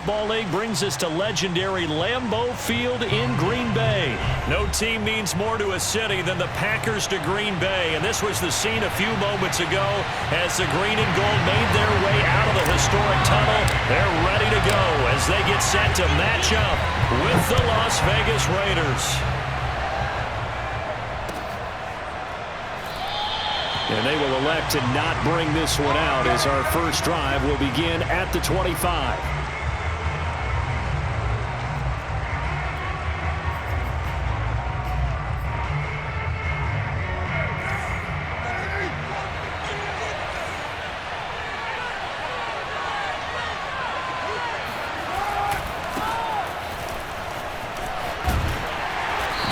Football League brings us to legendary Lambeau Field in Green Bay. No team means more to a city than the Packers to Green Bay, and this was the scene a few moments ago as the green and gold made their way out of the historic tunnel. They're ready to go as they get set to match up with the Las Vegas Raiders. And they will elect to not bring this one out as our first drive will begin at the 25.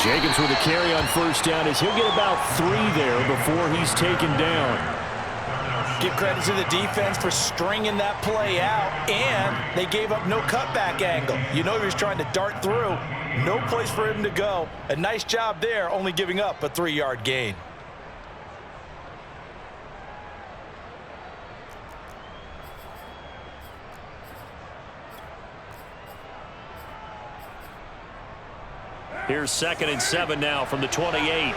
Jacobs with a carry on first down as he'll get about 3 there before he's taken down. Give credit to the defense for stringing that play out, and they gave up no cutback angle. You know he was trying to dart through. No place for him to go. A nice job there, only giving up a 3-yard gain. Here's 2nd and 7 now from the 28.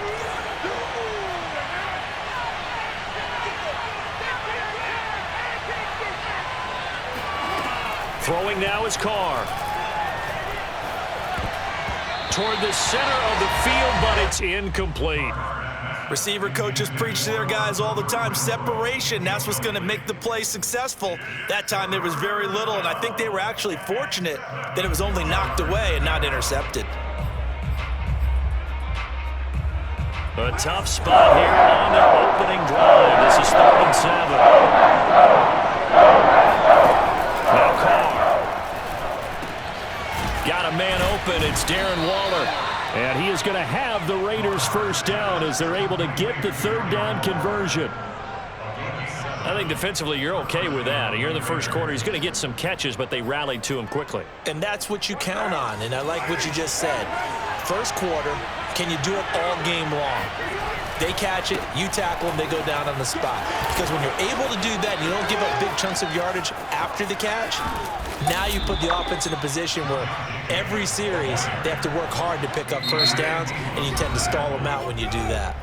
Throwing now is Carr. Toward the center of the field, but it's incomplete. Receiver coaches preach to their guys all the time. Separation, that's what's going to make the play successful. That time there was very little, and I think they were actually fortunate that it was only knocked away and not intercepted. A tough spot here on their opening drive. This is 3rd and 7. Now Carr. Got a man open. It's Darren Waller. And he is going to have the Raiders first down as they're able to get the 3rd down conversion. I think defensively you're okay with that. You're in the first quarter. He's going to get some catches, but they rallied to him quickly. And that's what you count on, and I like what you just said. First quarter, can you do it all game long? They catch it, you tackle them, they go down on the spot. Because when you're able to do that, and you don't give up big chunks of yardage after the catch, now you put the offense in a position where every series they have to work hard to pick up first downs, and you tend to stall them out when you do that.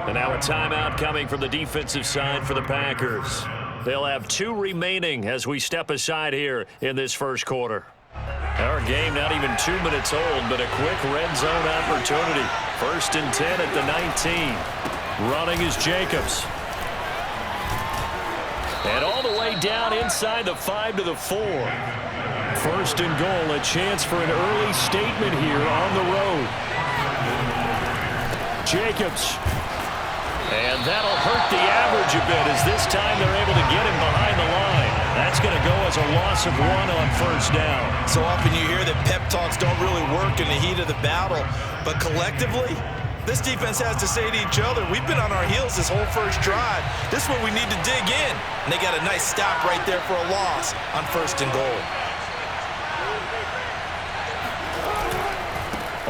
And now a timeout coming from the defensive side for the Packers. They'll have 2 remaining as we step aside here in this first quarter. Our game not even 2 minutes old, but a quick red zone opportunity. 1st and 10 at the 19. Running is Jacobs. And all the way down inside the 5 to the 4. 1st and goal, a chance for an early statement here on the road. Jacobs. And that'll hurt the average a bit as this time they're able to get him behind the line. That's going to go as a loss of 1 on first down. So often you hear that pep talks don't really work in the heat of the battle, but collectively, this defense has to say to each other, we've been on our heels this whole first drive. This is where we need to dig in. And they got a nice stop right there for a loss on 1st and goal.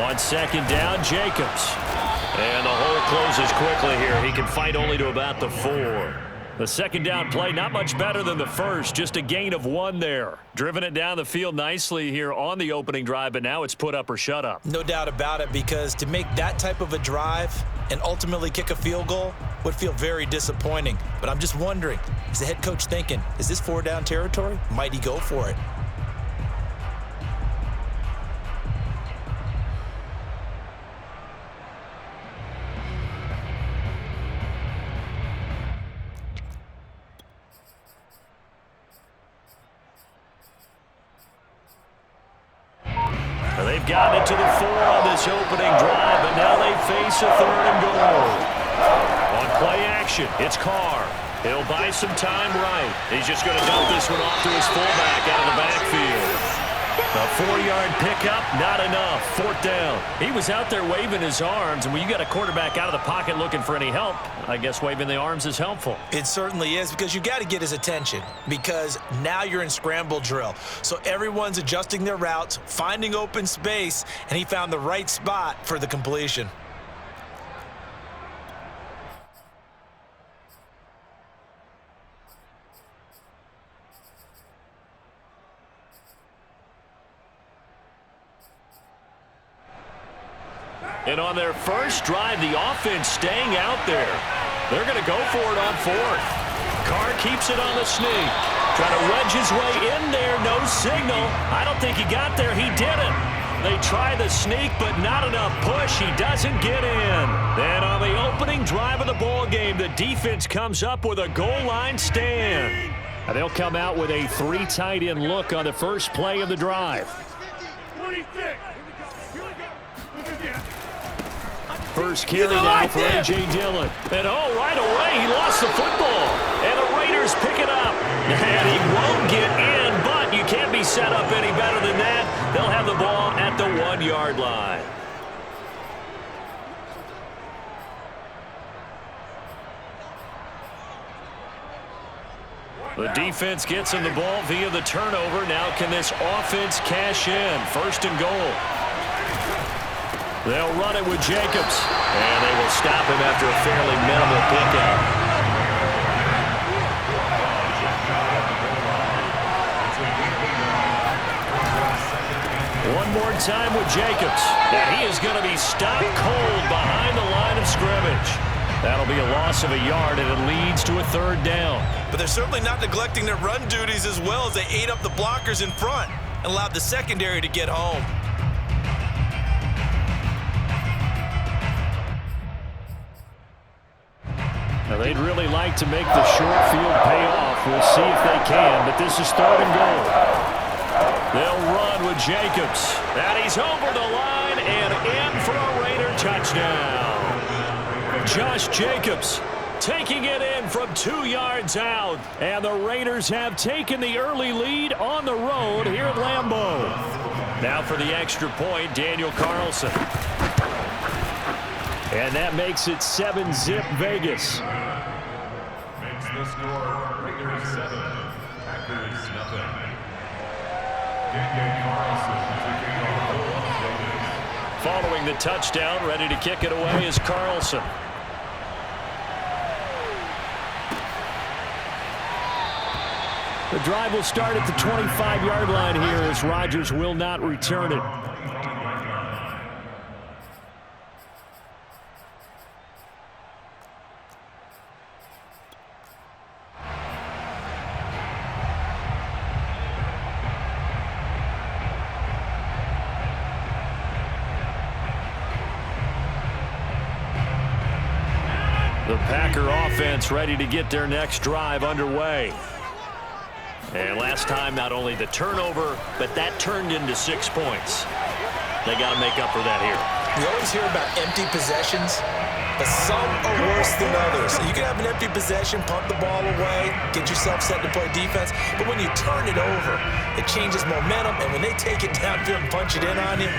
On 2nd down, Jacobs. And the hole closes quickly here. He can fight only to about the 4. The 2nd down play, not much better than the first. Just a gain of 1 there. Driven it down the field nicely here on the opening drive, but now it's put up or shut up. No doubt about it, because to make that type of a drive and ultimately kick a field goal would feel very disappointing. But I'm just wondering, is the head coach thinking, is this 4-down territory? Might he go for it? They've gotten it to the 4 on this opening drive, and now they face a 3rd and goal. On play action, it's Carr. He'll buy some time right. He's just going to dump this one off to his fullback out of the backfield. A 4-yard pickup, not enough. 4th down. He was out there waving his arms, and when you got a quarterback out of the pocket looking for any help, I guess waving the arms is helpful. It certainly is, because you got to get his attention, because now you're in scramble drill. So everyone's adjusting their routes, finding open space, and he found the right spot for the completion. And on their first drive, the offense staying out there. They're going to go for it on fourth. Carr keeps it on the sneak. Trying to wedge his way in there. No signal. I don't think he got there. He didn't. They try the sneak, but not enough push. He doesn't get in. Then on the opening drive of the ball game, the defense comes up with a goal line stand. And they'll come out with a 3 tight end look on the first play of the drive. First carry now for A.J. Dillon. And right away, he lost the football. And the Raiders pick it up. And he won't get in, but you can't be set up any better than that. They'll have the ball at the 1-yard line. The defense gets him the ball via the turnover. Now can this offense cash in? First and goal. They'll run it with Jacobs. And they will stop him after a fairly minimal pickup. One more time with Jacobs. Now he is going to be stopped cold behind the line of scrimmage. That'll be a loss of a yard, and it leads to a 3rd down. But they're certainly not neglecting their run duties as well as they ate up the blockers in front and allowed the secondary to get home. Now they'd really like to make the short field pay off. We'll see if they can, but this is 3rd and goal. They'll run with Jacobs. And he's over the line and in for a Raider touchdown. Josh Jacobs taking it in from 2 yards out. And the Raiders have taken the early lead on the road here at Lambeau. Now for the extra point, Daniel Carlson. And that makes it 7-zip Vegas. Makes the score Raiders 7, Packers nothing. Daniel Carlson taking off Vegas. Following the touchdown, ready to kick it away is Carlson. The drive will start at the 25-yard line here as Rodgers will not return it. The Packer offense ready to get their next drive underway. And last time, not only the turnover, but that turned into 6 points. They got to make up for that here. We always hear about empty possessions, but some are worse than others. You can have an empty possession, punt the ball away, get yourself set to play defense, but when you turn it over, it changes momentum, and when they take it downfield and punch it in on you,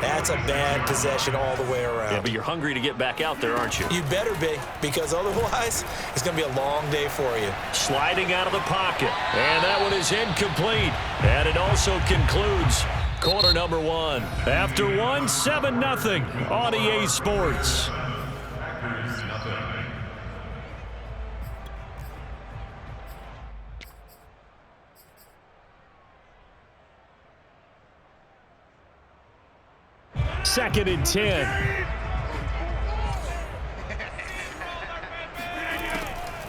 that's a bad possession all the way around. Yeah, but you're hungry to get back out there, aren't you? You better be, because otherwise, it's going to be a long day for you. Sliding out of the pocket, and that one is incomplete. And it also concludes quarter number 1. After 1, 7-0 on EA Sports. Packers nothing. Second and 10.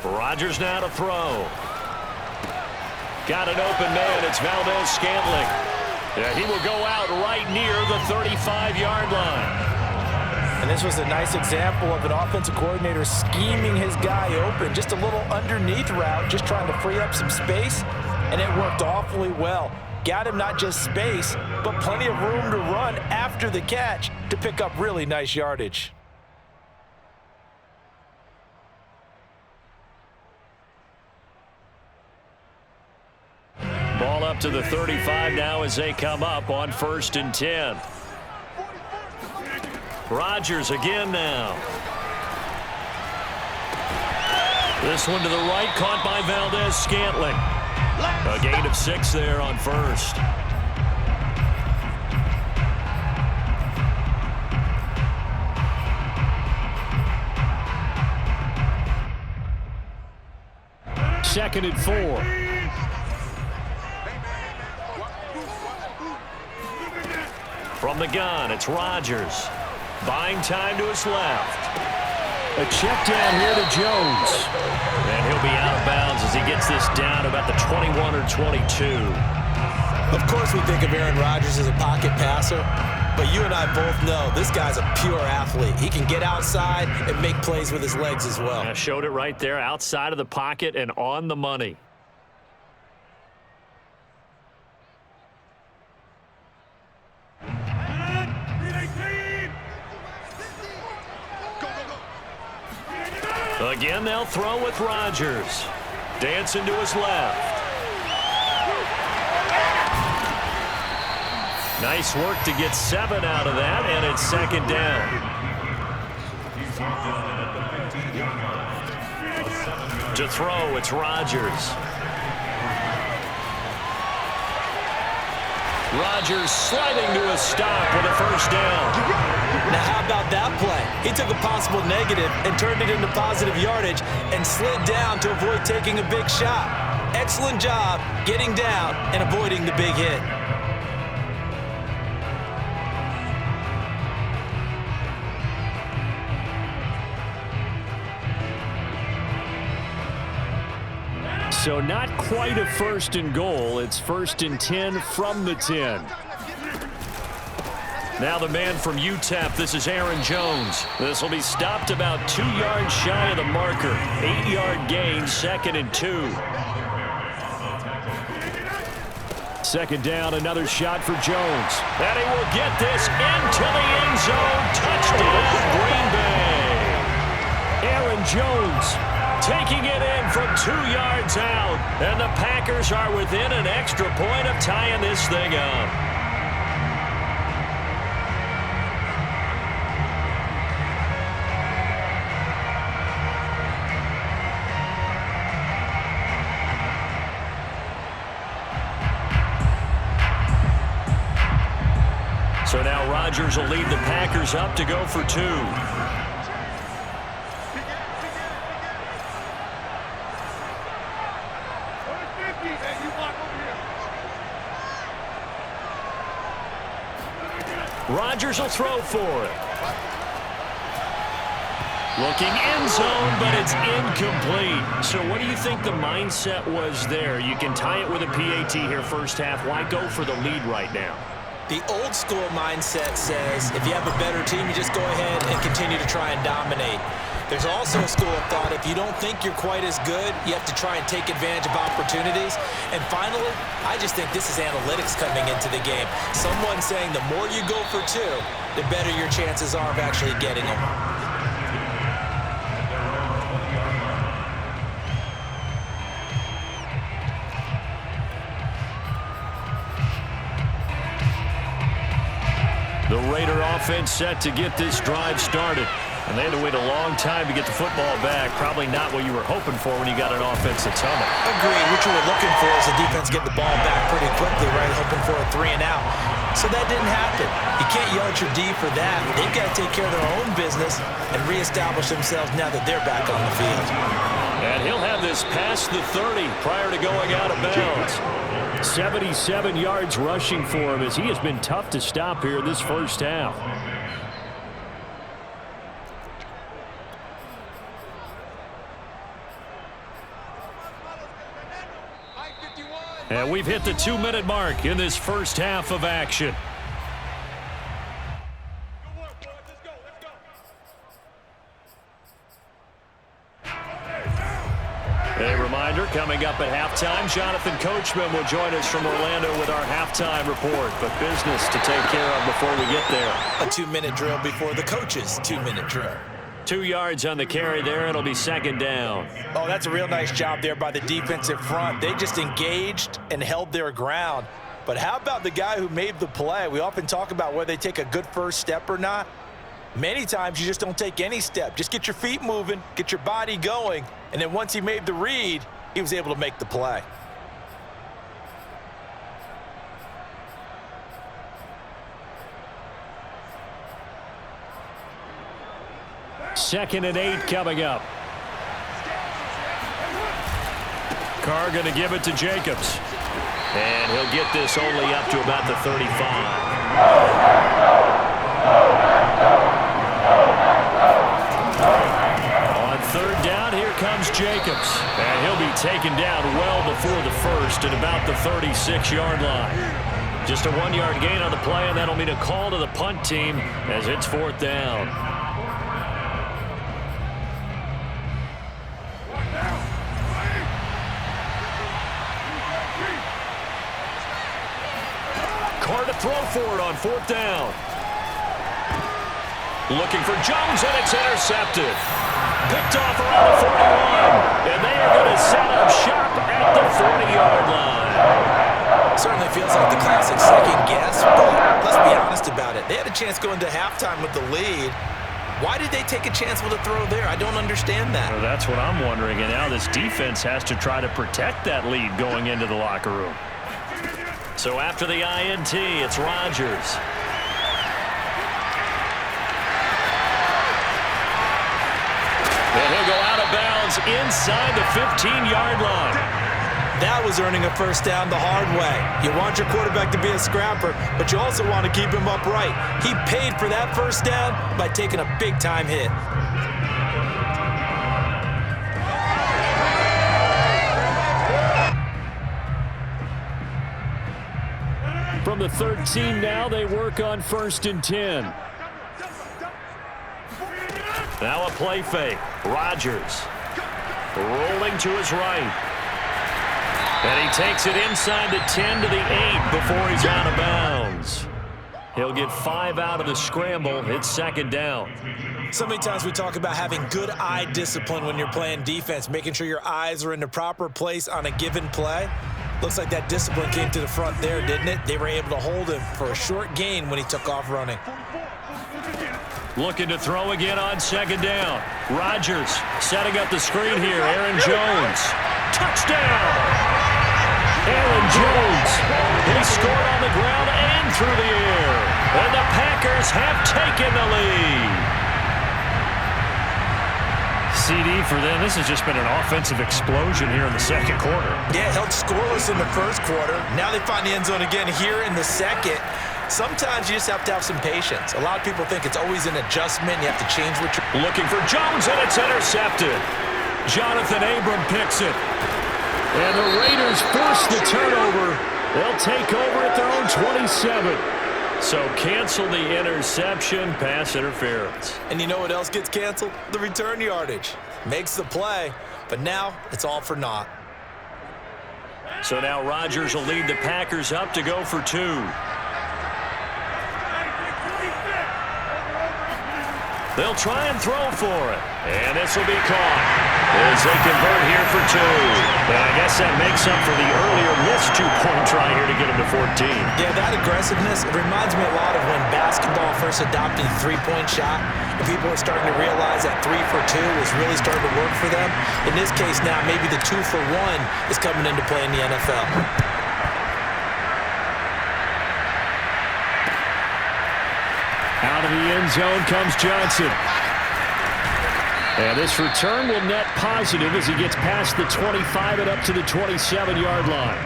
Rodgers now to throw. Got an open man. It's Valdez-Scantling. Yeah, he will go out right near the 35-yard line. And this was a nice example of an offensive coordinator scheming his guy open. Just a little underneath route, just trying to free up some space, and it worked awfully well. Got him not just space, but plenty of room to run after the catch to pick up really nice yardage. Ball up to the 35 now as they come up on 1st and 10. Rodgers again now. This one to the right, caught by Valdez-Scantling. A gain of 6 there on 1st. Second and 4. From the gun, it's Rodgers. Buying time to his left. A check down here to Jones. And he'll be out of bounds as he gets this down about the 21 or 22. Of course we think of Aaron Rodgers as a pocket passer, but you and I both know this guy's a pure athlete. He can get outside and make plays with his legs as well. I showed it right there, outside of the pocket and on the money. Again, they'll throw with Rodgers. Dancing to his left. Nice work to get 7 out of that, and it's second down. To throw, it's Rodgers. Rodgers sliding to a stop with a first down. Now, how about that play? He took a possible negative and turned it into positive yardage and slid down to avoid taking a big shot. Excellent job getting down and avoiding the big hit. So not quite a first and goal. It's 1st and 10 from the 10. Now the man from UTEP, this is Aaron Jones. This will be stopped about 2 yards shy of the marker. 8-yard gain, 2nd and 2. Second down, another shot for Jones. And he will get this into the end zone. Touchdown, Green Bay. Aaron Jones taking it in from 2 yards out. And the Packers are within an extra point of tying this thing up. So now Rodgers will lead the Packers up to go for 2. Rodgers will throw for it. Looking end zone, but it's incomplete. So what do you think the mindset was there? You can tie it with a PAT here first half. Why go for the lead right now? The old school mindset says if you have a better team, you just go ahead and continue to try and dominate. There's also a school of thought, if you don't think you're quite as good, you have to try and take advantage of opportunities. And finally, I just think this is analytics coming into the game. Someone saying the more you go for 2, the better your chances are of actually getting them. The Raider offense set to get this drive started. And they had to wait a long time to get the football back. Probably not what you were hoping for when you got an offense that's humming. Agreed. What you were looking for is the defense get the ball back pretty quickly, right? Hoping for a 3 and out. So that didn't happen. You can't yell at your D for that. They've got to take care of their own business and reestablish themselves now that they're back on the field. And he'll have this past the 30 prior to going out of bounds. 77 yards rushing for him as he has been tough to stop here this first half. And we've hit the 2-minute mark in this first half of action. A reminder, coming up at halftime, Jonathan Coachman will join us from Orlando with our halftime report. But business to take care of before we get there. A 2-minute drill before the coach's 2-minute drill. 2 yards on the carry there. It'll be second down. Oh, that's a real nice job there by the defensive front. They just engaged and held their ground. But how about the guy who made the play? We often talk about whether they take a good first step or not. Many times you just don't take any step. Just get your feet moving, get your body going, and then once he made the read, he was able to make the play. Second and 8 coming up. Carr going to give it to Jacobs. And he'll get this only up to about the 35. out, here comes Jacobs. And he'll be taken down well before the first at about the 36-yard line. Just a 1-yard gain on the play, and that'll mean a call to the punt team as it's 4th down. Carr to throw for it on 4th down. Looking for Jones, and it's intercepted. Picked off around the 41. And they are going to set up shop at the 40-yard line. Certainly feels like the classic second guess, but let's be honest about it. They had a chance going to halftime with the lead. Why did they take a chance with a throw there? I don't understand that. Well, that's what I'm wondering. And now this defense has to try to protect that lead going into the locker room. So after the INT, it's Rodgers. And he'll go out of bounds inside the 15-yard line. That was earning a first down the hard way. You want your quarterback to be a scrapper, but you also want to keep him upright. He paid for that first down by taking a big-time hit. From the 13 now, they work on 1st and 10. Now a play fake. Rodgers rolling to his right. And he takes it inside the 10 to the 8 before he's out of bounds. He'll get 5 out of the scramble. It's 2nd down. So many times we talk about having good eye discipline when you're playing defense, making sure your eyes are in the proper place on a given play. Looks like that discipline came to the front there, didn't it? They were able to hold him for a short gain when he took off running. Looking to throw again on 2nd down. Rodgers setting up the screen here. Aaron Jones. Touchdown! Aaron Jones. He scored on the ground and through the air. And the Packers have taken the lead. CD for them. This has just been an offensive explosion here in the 2nd quarter. Yeah, held scoreless in the 1st quarter. Now they find the end zone again here in the 2nd. Sometimes you just have to have some patience. A lot of people think it's always an adjustment. You have to change what you're looking for. Jones, and it's intercepted. Jonathan Abram picks it. And the Raiders force the turnover. They'll take over at their own 27. So cancel the interception, pass interference. And you know what else gets canceled? The return yardage. Makes the play, but now it's all for naught. So now Rodgers will lead the Packers up to go for 2. They'll try and throw for it. And this will be caught as they convert here for 2. And I guess that makes up for the earlier missed 2-point try here to get him to 14. Yeah, that aggressiveness, it reminds me a lot of when basketball first adopted the 3-point shot. And people are starting to realize that 3 for 2 is really starting to work for them. In this case now, maybe the 2 for 1 is coming into play in the NFL. Out of the end zone comes Johnson. And this return will net positive as he gets past the 25 and up to the 27-yard line.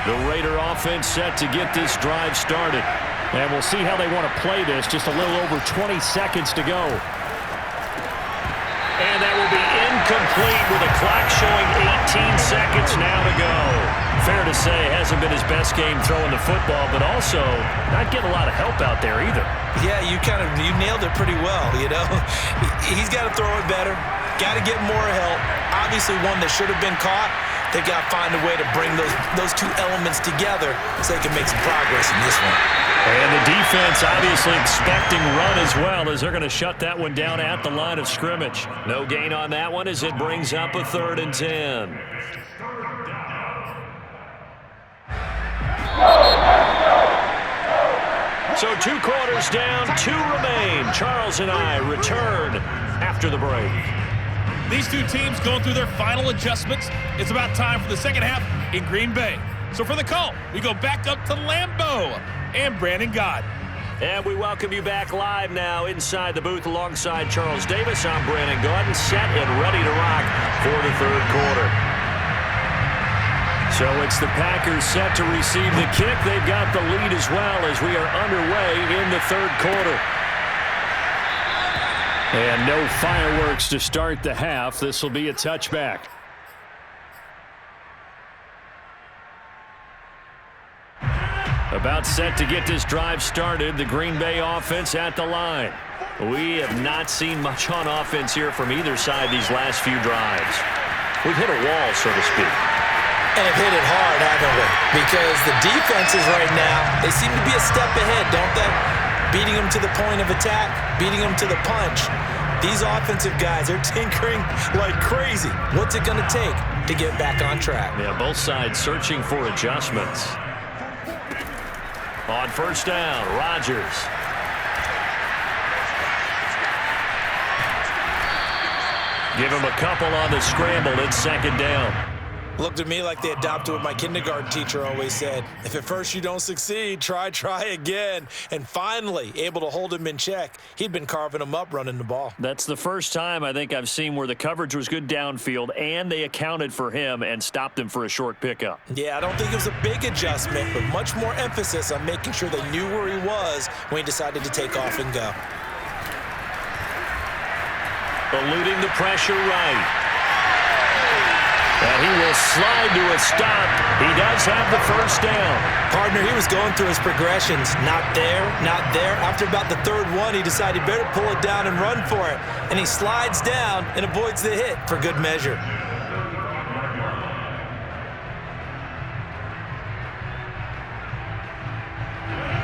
The Raider offense set to get this drive started. And we'll see how they want to play this. Just a little over 20 seconds to go. And that will be incomplete with the clock showing 18 seconds now to go. Fair to say, hasn't been his best game throwing the football, but also not getting a lot of help out there either. Yeah, you nailed it pretty well, you know. He's got to throw it better. Got to get more help. Obviously one that should have been caught. They got to find a way to bring those two elements together so they can make some progress in this one. And the defense obviously expecting run as well as they're going to shut that one down at the line of scrimmage. No gain on that one as it brings up a 3rd and 10. So 2 quarters down, 2 remain. Charles and I return after the break. These two teams going through their final adjustments. It's about time for the second half in Green Bay. So for the call, we go back up to Lambeau and Brandon Gott. And we welcome you back live now inside the booth alongside Charles Davis. I'm Brandon Gaudin, set and ready to rock for the third quarter. So it's the Packers set to receive the kick. They've got the lead as well as we are underway in the third quarter. And no fireworks to start the half. This will be a touchback. About set to get this drive started. The Green Bay offense at the line. We have not seen much on offense here from either side these last few drives. We've hit a wall, so to speak. And have hit it hard, haven't we? Because the defenses right now, they seem to be a step ahead, don't they? Beating them to the point of attack, beating them to the punch. These offensive guys are tinkering like crazy. What's it going to take to get back on track? Yeah, both sides searching for adjustments. On first down, Rodgers. Give him a couple on the scramble. It's second down. Looked to me like they adopted what my kindergarten teacher always said. If at first you don't succeed, try again. And finally, able to hold him in check. He'd been carving him up running the ball. That's the first time I think I've seen where the coverage was good downfield and they accounted for him and stopped him for a short pickup. Yeah, I don't think it was a big adjustment, but much more emphasis on making sure they knew where he was when he decided to take off and go. Eluding the pressure right. And he will slide to a stop. He does have the first down. Partner, he was going through his progressions. Not there, not there. After about the third one, he decided better pull it down and run for it. And he slides down and avoids the hit for good measure.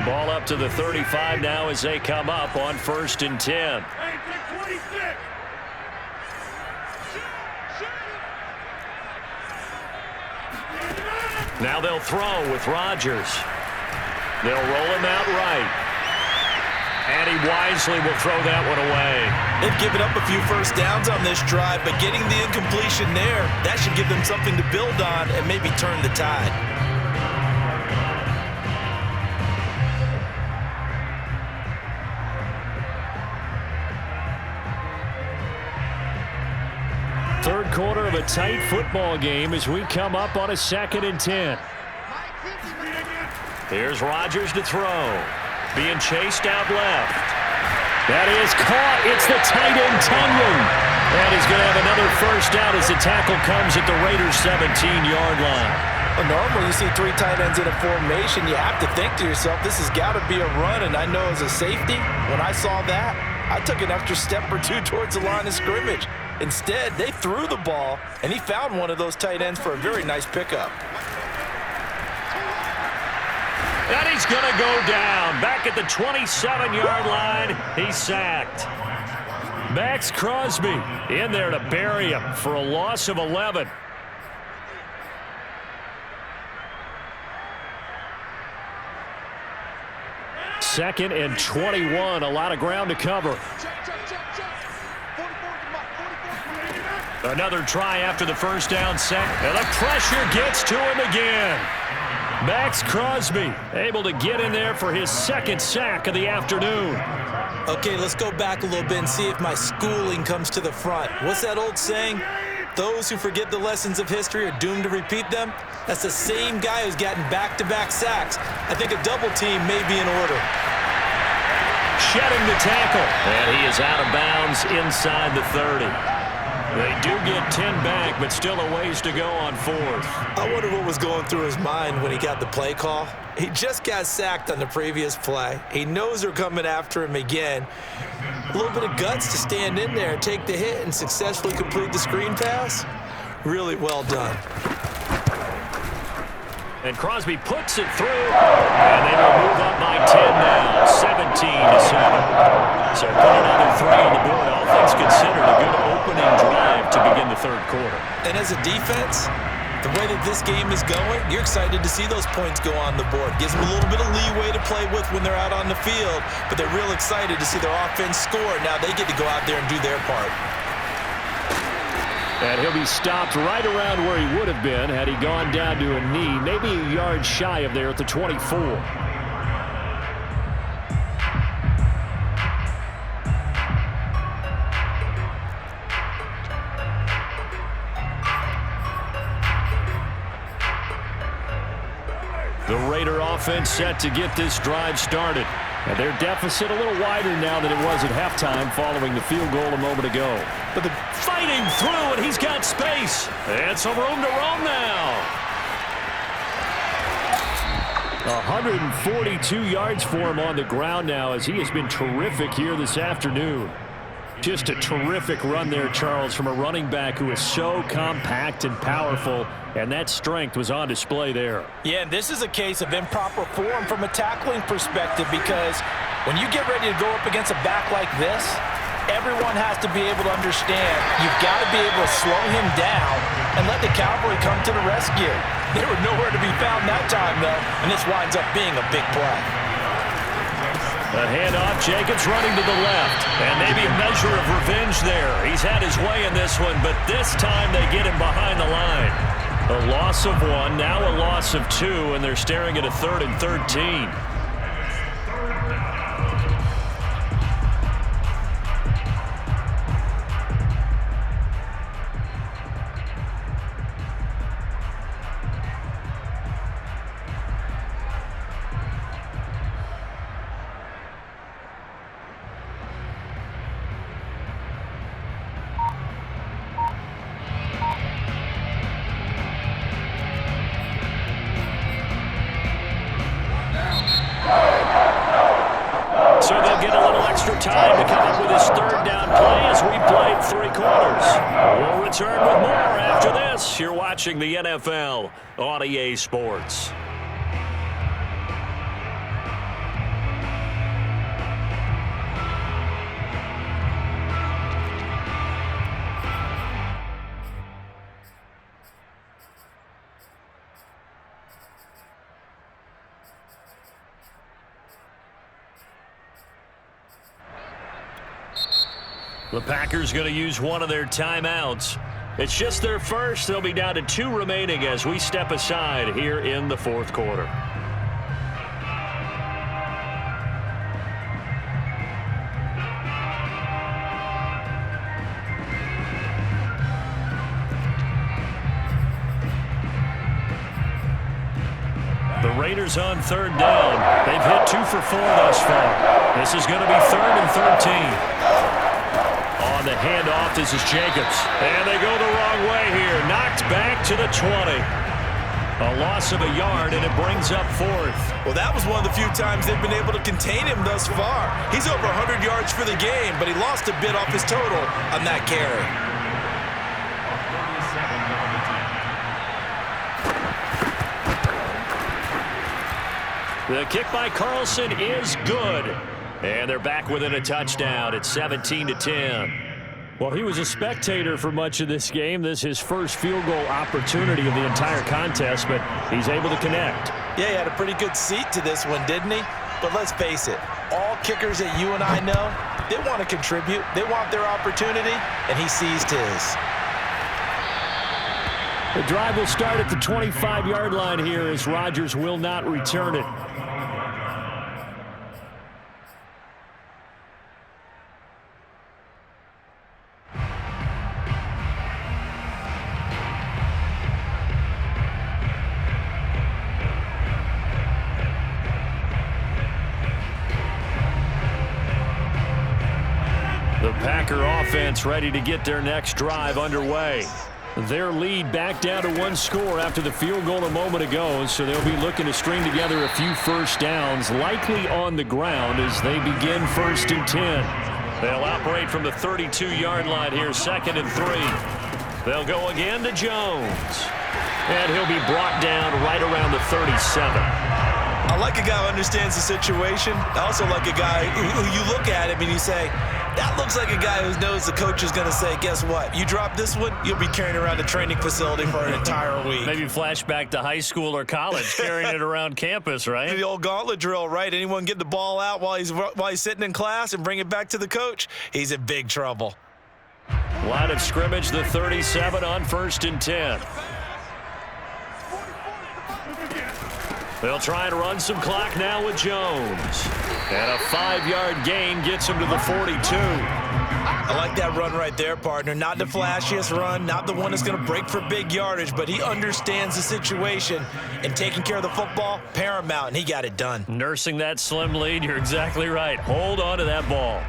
Ball up to the 35 now as they come up on 1st and 10. Now they'll throw with Rodgers. They'll roll him out right. And he wisely will throw that one away. They've given up a few first downs on this drive, but getting the incompletion there, that should give them something to build on and maybe turn the tide. Third quarter of a tight football game as we come up on a 2nd and 10. Here's Rodgers to throw. Being chased out left. That is caught. It's the tight end, Tunyon. And he's going to have another first down as the tackle comes at the Raiders' 17-yard line. Well, normally you see three tight ends in a formation, you have to think to yourself, this has got to be a run. And I know as a safety, when I saw that, I took an extra step or two towards the line of scrimmage. Instead, they threw the ball, and he found one of those tight ends for a very nice pickup. And he's going to go down. Back at the 27-yard line, he's sacked. Maxx Crosby in there to bury him for a loss of 11. Second and 21, a lot of ground to cover. Another try after the first down set. And the pressure gets to him again. Maxx Crosby able to get in there for his second sack of the afternoon. Okay, let's go back a little bit and see if my schooling comes to the front. What's that old saying? Those who forget the lessons of history are doomed to repeat them. That's the same guy who's gotten back-to-back sacks. I think a double team may be in order. Shedding the tackle. And he is out of bounds inside the 30. They do get 10 back, but still a ways to go on 4th. I wonder what was going through his mind when he got the play call. He just got sacked on the previous play. He knows they're coming after him again. A little bit of guts to stand in there, take the hit, and successfully complete the screen pass. Really well done. And Crosby puts it through, and they will move up by 10 now, 17-7. So put another 3 on the board. All things considered, a good opening drive to begin the third quarter. And as a defense, the way that this game is going, you're excited to see those points go on the board. Gives them a little bit of leeway to play with when they're out on the field, but they're real excited to see their offense score. Now they get to go out there and do their part. And he'll be stopped right around where he would have been had he gone down to a knee, maybe a yard shy of there at the 24. The Raider offense set to get this drive started. And their deficit a little wider now than it was at halftime following the field goal a moment ago. But the fighting through, and he's got space. And some room to roam now. 142 yards for him on the ground now as he has been terrific here this afternoon. Just a terrific run there, Charles, from a running back who is so compact and powerful, and that strength was on display there. Yeah, and this is a case of improper form from a tackling perspective, because when you get ready to go up against a back like this, everyone has to be able to understand you've got to be able to slow him down and let the cavalry come to the rescue. They were nowhere to be found that time, though, and this winds up being a big play. A handoff, Jacobs running to the left, and maybe a measure of revenge there. He's had his way in this one, but this time they get him behind the line. A loss of 1, now a loss of 2, and they're staring at a 3rd and 13. So they'll get a little extra time to come up with his 3rd down play as we played 3 quarters. We'll return with more after this. You're watching the NFL on EA Sports. The Packers going to use one of their timeouts. It's just their first. They'll be down to 2 remaining as we step aside here in the 4th quarter. The Raiders on 3rd down. They've hit 2 for 4 thus far. This is going to be 3rd and 13. On the handoff, this is Jacobs. And they go the wrong way here. Knocked back to the 20. A loss of a yard, and it brings up 4th. Well, that was one of the few times they've been able to contain him thus far. He's over 100 yards for the game, but he lost a bit off his total on that carry. The kick by Carlson is good. And they're back within a touchdown at 17-10. Well, he was a spectator for much of this game. This is his first field goal opportunity of the entire contest, but he's able to connect. Yeah, he had a pretty good seat to this one, didn't he? But let's face it, all kickers that you and I know, they want to contribute. They want their opportunity, and he seized his. The drive will start at the 25-yard line here as Rodgers will not return it. The Packer offense ready to get their next drive underway. Their lead back down to 1 score after the field goal a moment ago, so they'll be looking to string together a few first downs, likely on the ground as they begin 1st and 10. They'll operate from the 32-yard line here, 2nd and 3. They'll go again to Jones, and he'll be brought down right around the 37. I like a guy who understands the situation. I also like a guy who you look at him and you say, that looks like a guy who knows the coach is going to say, guess what? You drop this one, you'll be carrying around the training facility for an entire week. Maybe flashback to high school or college, carrying it around campus, right? The old gauntlet drill, right? Anyone get the ball out while he's sitting in class and bring it back to the coach, he's in big trouble. Line of scrimmage, the 37 on 1st and 10. They'll try and run some clock now with Jones. And a 5-yard gain gets him to the 42. I like that run right there, partner. Not the flashiest run, not the one that's going to break for big yardage, but he understands the situation, and taking care of the football, paramount, and he got it done. Nursing that slim lead, you're exactly right. Hold on to that ball.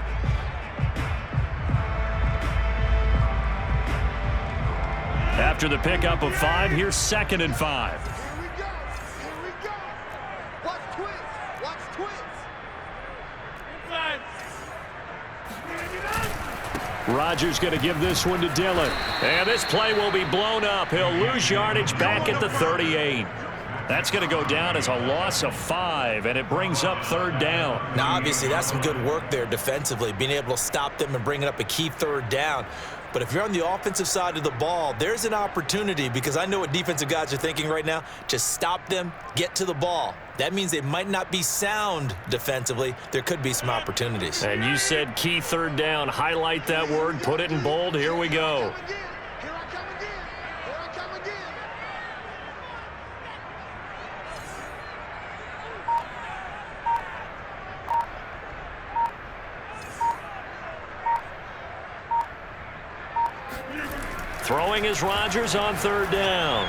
After the pickup of 5, here's 2nd and 5. Rodgers going to give this one to Dillon. And this play will be blown up. He'll lose yardage back at the 38. That's going to go down as a loss of 5, and it brings up 3rd down. Now, obviously, that's some good work there defensively, being able to stop them and bringing up a key 3rd down. But if you're on the offensive side of the ball, there's an opportunity, because I know what defensive guys are thinking right now. Just stop them, get to the ball. That means they might not be sound defensively. There could be some opportunities. And you said key 3rd down. Highlight that word, put it in bold. Here we go. Throwing is Rodgers on 3rd down.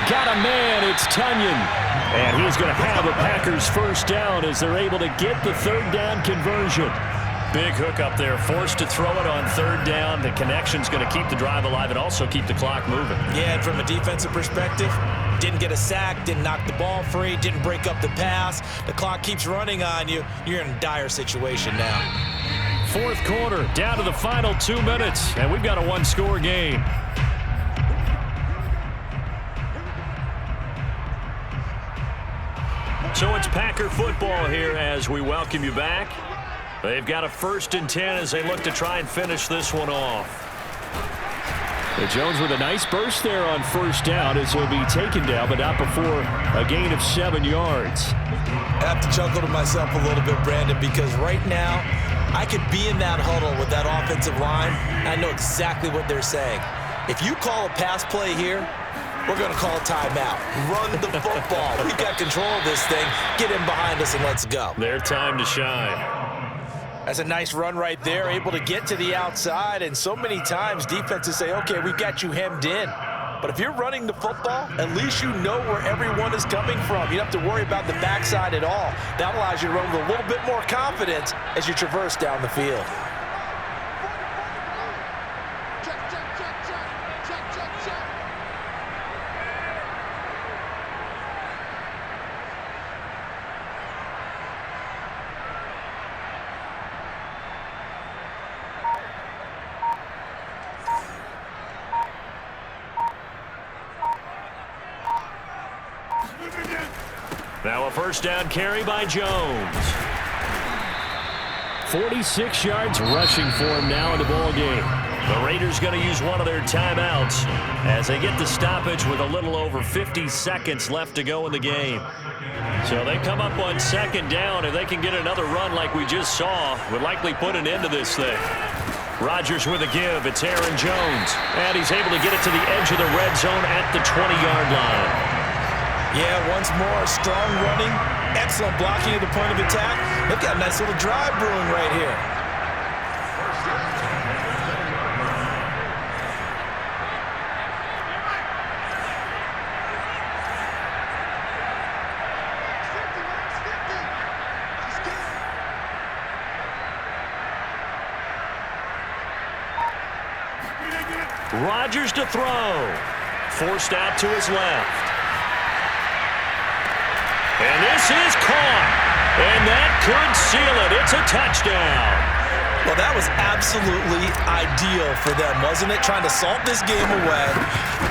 Got a man, it's Tunyon. And he's going to have a Packers 1st down as they're able to get the 3rd down conversion. Big hook up there, forced to throw it on 3rd down. The connection's going to keep the drive alive and also keep the clock moving. Yeah, and from a defensive perspective, didn't get a sack, didn't knock the ball free, didn't break up the pass. The clock keeps running on you. You're in a dire situation now. 4th quarter, down to the final 2 minutes, and we've got a 1-score game. So it's Packer football here as we welcome you back. They've got a 1st and 10 as they look to try and finish this one off. Jones with a nice burst there on 1st down as he'll be taken down, but not before a gain of 7 yards. I have to chuckle to myself a little bit, Brandon, because right now I could be in that huddle with that offensive line, and I know exactly what they're saying. If you call a pass play here, we're going to call a timeout. Run the football. We've got control of this thing. Get in behind us and let's go. Their time to shine. That's a nice run right there, able to get to the outside, and so many times defenses say, okay, we've got you hemmed in. But if you're running the football, at least you know where everyone is coming from. You don't have to worry about the backside at all. That allows you to run with a little bit more confidence as you traverse down the field. Now a 1st down carry by Jones. 46 yards rushing for him now in the ball game. The Raiders going to use one of their timeouts as they get the stoppage with a little over 50 seconds left to go in the game. So they come up on 2nd down. If they can get another run like we just saw, would likely put an end to this thing. Rodgers with a give. It's Aaron Jones. And he's able to get it to the edge of the red zone at the 20-yard line. Yeah, once more, strong running, excellent blocking at the point of attack. They've got a nice little drive brewing right here. Rodgers to throw. Forced out to his left. And this is caught. And that could seal it. It's a touchdown. Well, that was absolutely ideal for them, wasn't it? Trying to salt this game away.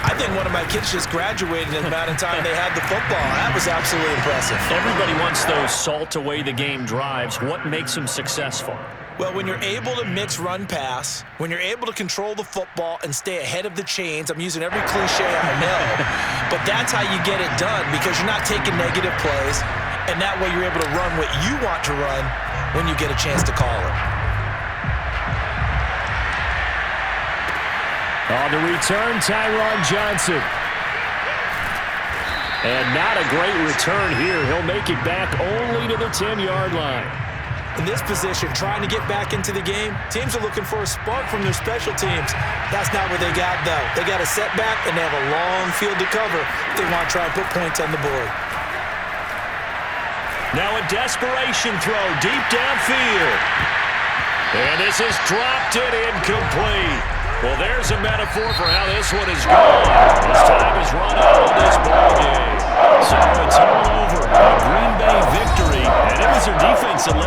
I think one of my kids just graduated in the amount of time they had the football. That was absolutely impressive. Everybody wants those salt away the game drives. What makes them successful? Well, when you're able to mix run-pass, when you're able to control the football and stay ahead of the chains, I'm using every cliche I know, but that's how you get it done because you're not taking negative plays, and that way you're able to run what you want to run when you get a chance to call it. On the return, Tyron Johnson. And not a great return here. He'll make it back only to the 10-yard line. In this position, trying to get back into the game, teams are looking for a spark from their special teams. That's not what they got, though. They got a setback, and they have a long field to cover if they want to try and put points on the board. Now a desperation throw deep downfield. And this is dropped it incomplete. Well, there's a metaphor for how this one is gone. His time is run out on this ball game. So it's all over. A Green Bay victory, and it was their defense that led